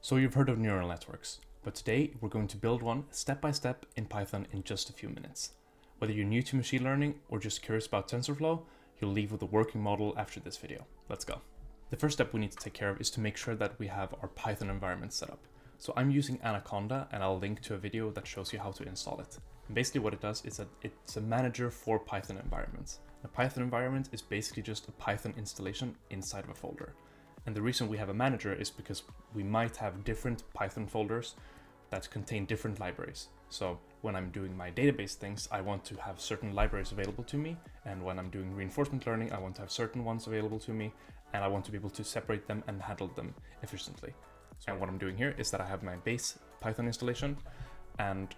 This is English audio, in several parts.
So you've heard of neural networks, but today we're going to build one step by step in Python in just a few minutes. Whether you're new to machine learning or just curious about Tensorflow, you'll leave with a working model after this video. Let's go. The first step we need to take care of is to make sure that we have our Python environment set up. So I'm using Anaconda, and I'll link to a video that shows you how to install it. And basically what it does is that it's a manager for Python environments. A Python environment is basically just a Python installation inside of a folder. And the reason we have a manager is because we might have different Python folders that contain different libraries. So when I'm doing my database things, I want to have certain libraries available to me. And when I'm doing reinforcement learning, I want to have certain ones available to me. And I want to be able to separate them and handle them efficiently. And what I'm doing here is that I have my base Python installation, and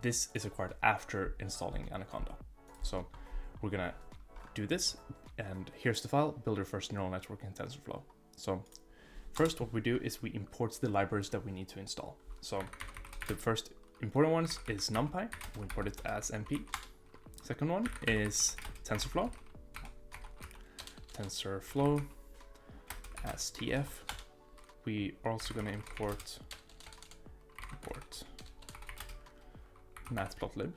this is acquired after installing Anaconda. So we're gonna do this, and here's the file, build our first neural network in TensorFlow. So first what we do is we import the libraries that we need to install. So the first important ones is NumPy, we import it as np. Second one is TensorFlow as tf. We are also going to import matplotlib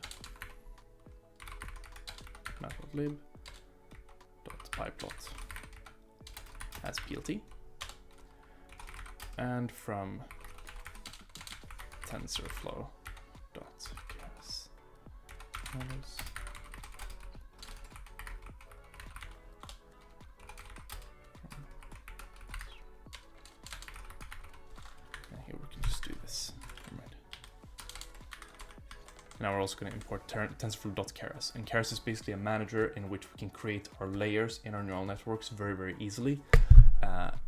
.pyplot as plt, and from tensorflow.keras models here we can just do this. Now we're also going to import tensorflow.keras, and keras is basically a manager in which we can create our layers in our neural networks very easily.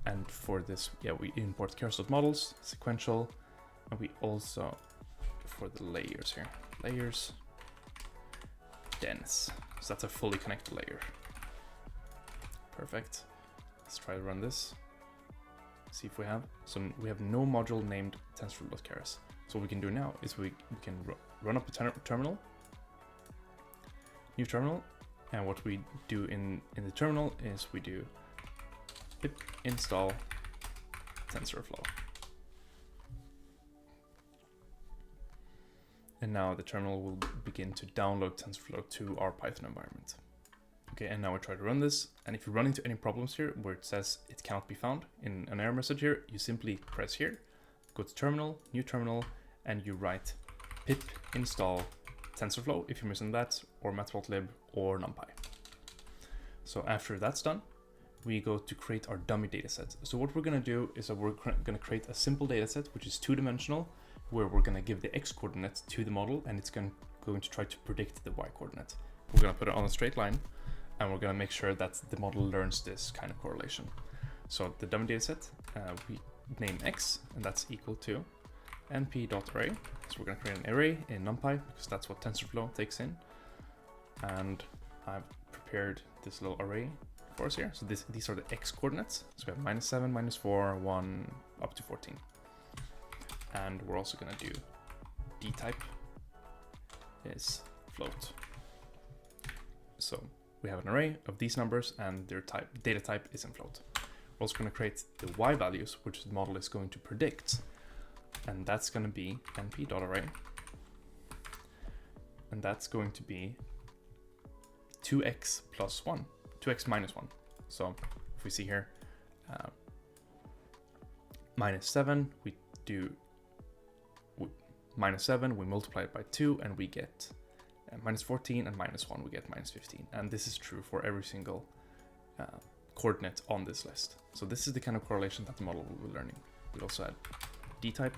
And for this, we import keras.models, sequential, and we also, for the layers here, layers dense. So that's a fully connected layer. Perfect. Let's try to run this. See if we have. So we have no module named tensorflow.keras. So what we can do now is we can run up a terminal, new terminal, and what we do in the terminal is we do pip install TensorFlow. And now the terminal will begin to download TensorFlow to our Python environment. Okay, and now we try to run this, and if you run into any problems here where it says it cannot be found in an error message here, you simply press here, go to terminal, new terminal, and you write pip install TensorFlow if you're missing that, or matplotlib, or NumPy. So after that's done, we go to create our dummy dataset. So what we're going to do is that we're going to create a simple dataset which is two-dimensional, where we're going to give the x coordinate to the model, and it's going to try to predict the y coordinate. We're going to put it on a straight line, and we're going to make sure that the model learns this kind of correlation. So the dummy dataset, we name x, and that's equal to np.array. So we're going to create an array in NumPy because that's what TensorFlow takes in. And I've prepared this little array for us here. So these are the x coordinates. So we have -7, -4, 1, up to 14. And we're also going to do dtype is float. So we have an array of these numbers, and their data type is in float. We're also going to create the y values, which the model is going to predict. And that's going to be np.array, and that's going to be 2x plus 1, 2x minus 1. So if we see here, -7, we do -7, we multiply it by 2, and we get -14, and -1, we get -15. And this is true for every single coordinate on this list. So this is the kind of correlation that the model will be learning. We also add dtype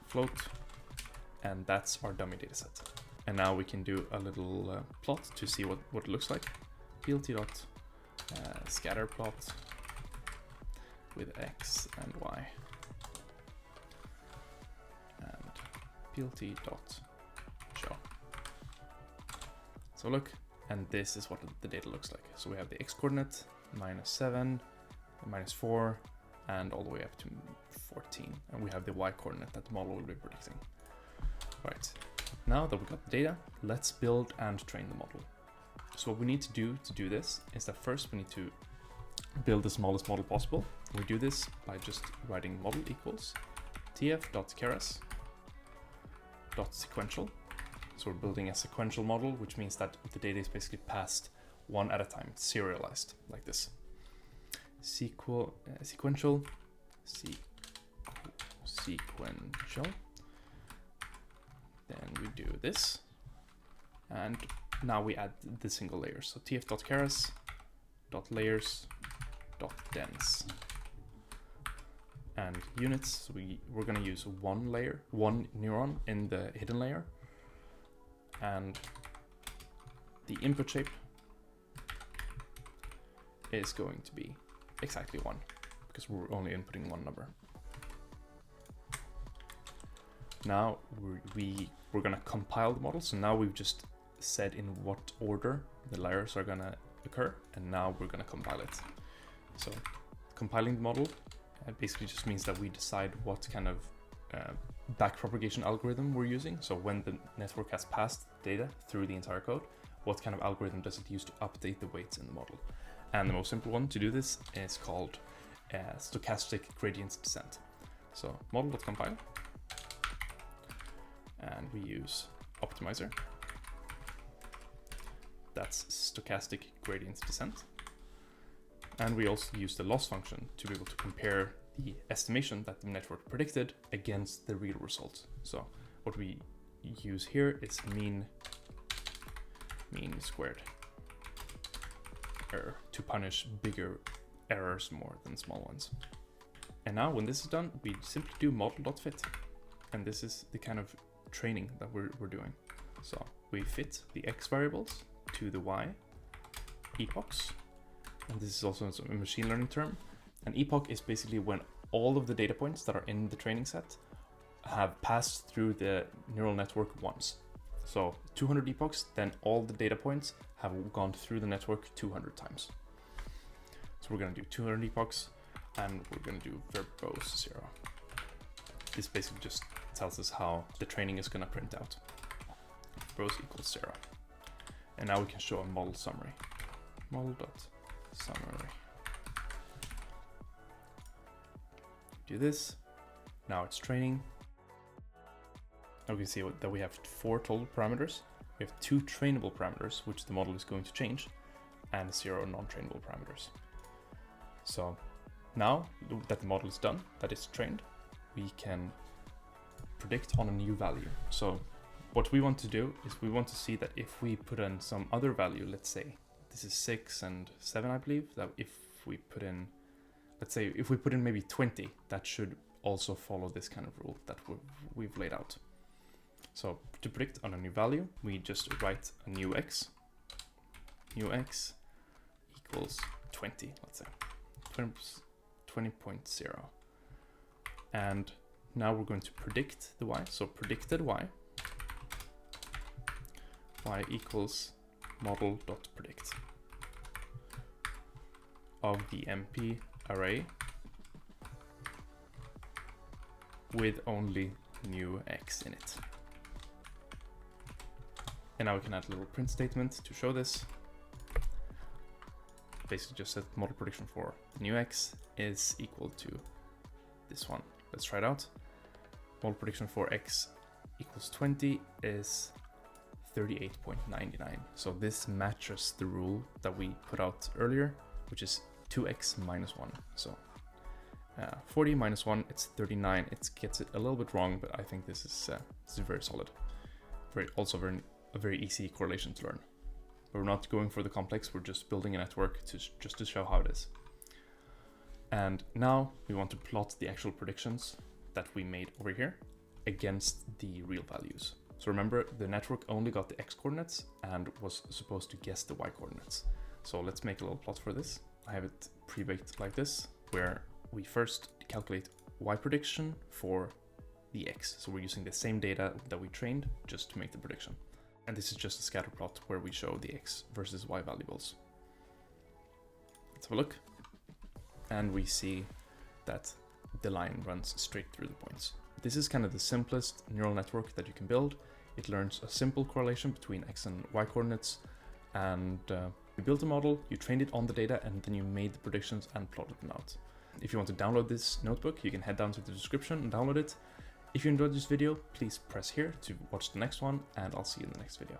float, and that's our dummy dataset. And now we can do a little plot to see what it looks like. plt scatter plot with x and y, and plt.show. So look, and this is what the data looks like. So we have the x coordinate -7, -4, and all the way up to 14, and we have the y coordinate that the model will be predicting. Right, now that we got the data, let's build and train the model. So what we need to do this is that first we need to build the smallest model possible. We do this by just writing model equals tf.keras.sequential. So we're building a sequential model, which means that the data is basically passed one at a time, serialized like this. Sequential. Then we do this, and now we add the single layers. So tf.keras.layers.dense and units. So we're going to use one neuron in the hidden layer, and the input shape is going to be exactly 1 because we're only inputting one number. Now we're going to compile the model. So now we've just said in what order the layers are going to occur, and now we're going to compile it. So compiling the model basically just means that we decide what kind of backpropagation algorithm we're using. So when the network has passed data through the entire code, what kind of algorithm does it use to update the weights in the model? And the most simple one to do this is called stochastic gradient descent. So model.compile, and we use optimizer. That's stochastic gradient descent. And we also use the loss function to be able to compare the estimation that the network predicted against the real result. So what we use here is mean squared error to punish bigger errors more than small ones. And now when this is done, we simply do model.fit. And this is the kind of training that we're doing. So we fit the x variables to the y epochs. And this is also a machine learning term. An epoch is basically when all of the data points that are in the training set have passed through the neural network once. So 200 epochs, then all the data points have gone through the network 200 times. So we're going to do 200 epochs, and we're going to do verbose 0. This basically just tells us how the training is going to print out. Verbose equals 0. And now we can show a model summary. Model.summary. Do this. Now it's training. Now we can see that we have 4 total parameters. We have 2 trainable parameters, which the model is going to change, and 0 non-trainable parameters. So now that the model is done, that it's trained, we can predict on a new value. So what we want to do is we want to see that if we put in some other value, let's say this is 6 and 7, I believe, that if we put in, let's say if we put in maybe 20, that should also follow this kind of rule that we've laid out. So to predict on a new value, we just write a new x. New x equals 20, let's say 20.0. And now we're going to predict the y. So predicted y equals model.predict of the MP array with only new x in it. And now we can add a little print statement to show this. Basically just set model prediction for new x is equal to this one. Let's try it out. Model prediction for x equals 20 is 38.99. So this matches the rule that we put out earlier, which is 2x minus 1. So 40 minus 1, it's 39. It gets it a little bit wrong, but I think this is very solid. A very easy correlation to learn. We're not going for the complex, we're just building a network just to show how it is. And now we want to plot the actual predictions that we made over here against the real values. So remember, the network only got the x coordinates and was supposed to guess the y coordinates. So let's make a little plot for this. I have it pre-baked like this, where we first calculate y prediction for the x. So we're using the same data that we trained just to make the prediction. And this is just a scatter plot where we show the x versus y variables. Let's have a look. And we see that the line runs straight through the points. This is kind of the simplest neural network that you can build. It learns a simple correlation between x and y coordinates, and You built a model, you trained it on the data, and then you made the predictions and plotted them out. If you want to download this notebook, you can head down to the description and download it. If you enjoyed this video, please press here to watch the next one, and I'll see you in the next video.